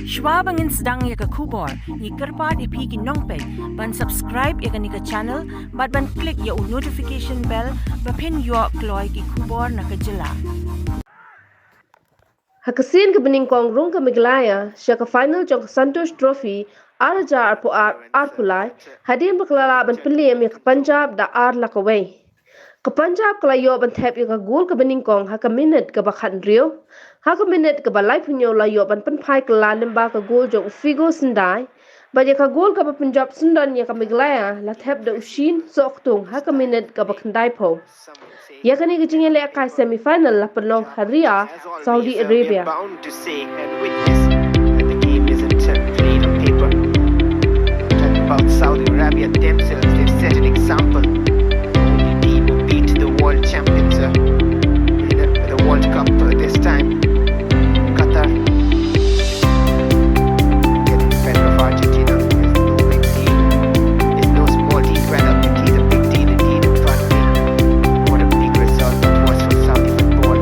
Schwab angin sedang ya ke kubor, ni kerpat ipi ki nongpek, ban subscribe ya ke ni ke channel, ban klik ya notification bell, pen yo kloy ki kubor na ke jela. Haka sien ke nyngkong rung ke Meghalaya, siya ke final jong ke Santosh trophy, arja arpulai, hadien berkelala ban pynliem ya ke Punjab da lakaway. Ke Punjab kelayo ban thep ya ke gol ke nyngkong haka minit ke bakhan rio, haka minit ke balai punyo layo ban penpai ke lyngba ke gol jong Figo syndai, ba ya ke gol ke pynjop syndon ya ke Meghalaya la thep da Sheen Sohktung haka minit ke bakhandai po. Iaka ni jingialehkai semi-final la pynlong Riyadh, Saudi Arabia. Bound to say and witness that the game isn't played on paper. Talking about Saudi Arabia themselves, they've set an example. The only team who beat the world champions in the World Cup this time, Qatar. Getting the better of Argentina is no big deal. It's no small deal, rather it's a big deal indeed. But what a big result it was for Saudi football.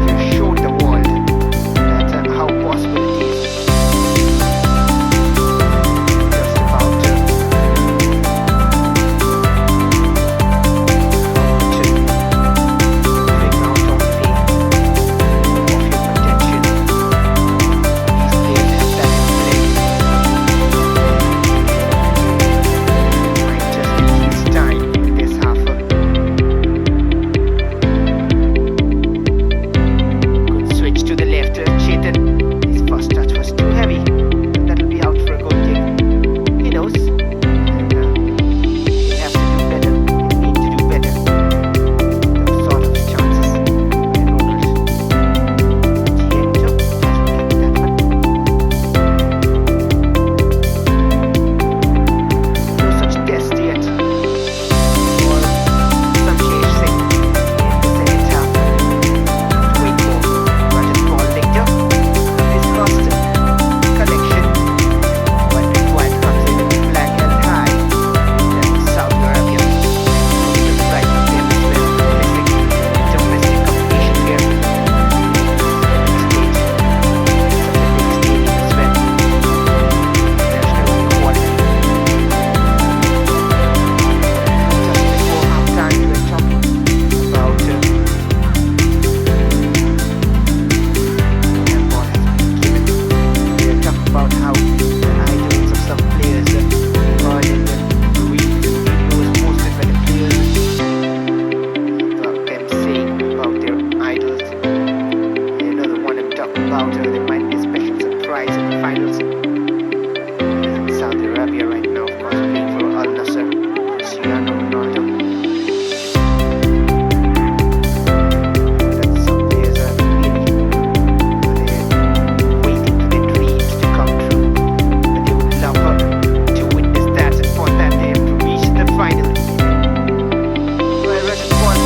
They showed the world that how possible it is. Just about to bring out of your potential. These players have that in place. Might just be his time in this half. Good switch to the left. Chetan. His first touch was too heavy. That'll be out for a goal kick. He knows. And he'll have to do better. He'll need to do better. Those sort of chances. And Ronald. Pynjop doesn't get that one. No such test yet. Or Santosh Singh in the second half. Wait for Rajat ball later. His first connection. When required comes in flag held high. Then Saudi Arabia. On the right of them as well. Missing domestic competition here. Stage. Such a big stadium as well. National quality. Just before half time we were talking about that ball has been given. We were talking about how the idols of some players are in the videos posted by the players about them saying about their idols. You know the one I'm talking about, there might be a special surprise in the finals. Saudi Arabia right now, of course, playing for Al Nassr, Cristiano Ronaldo. That some players are really they're waiting for their dreams to come true. But they would love to witness that and for that they have to reach the final. So I read a point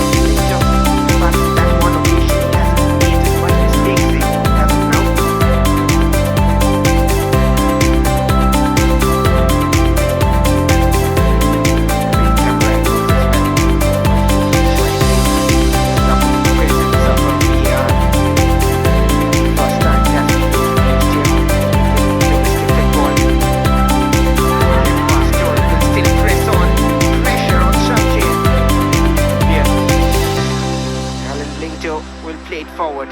but that one occasion he hasn't made as much mistakes as of now. Will play it forward.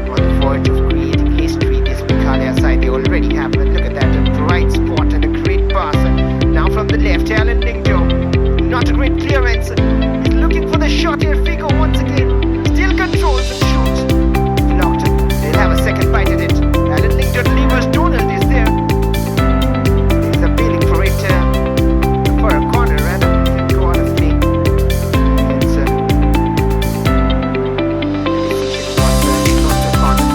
On the verge of creating history, this Meghalaya side, they already have. But look at that, a bright spot and a great pass. Now from the left, Lyngba. Not a great clearance. He's looking for the shot here. Figo once again. Still controls and shoots. Blocked. They'll have a second bite at it. Lyngba delivers. Donald is there. He's appealing for it for a corner rather than go out of play. It's the decision was not the corner.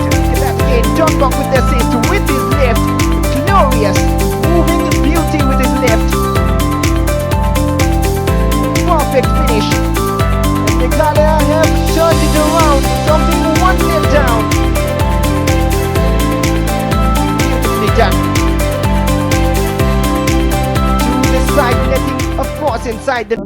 Look at that again. Jong with the assist with his left. Glorious. Moving beauty with his left. Perfect finish. And Meghalaya have turned it around from being 1-0 down. Beautifully done. To the side netting, of course, inside the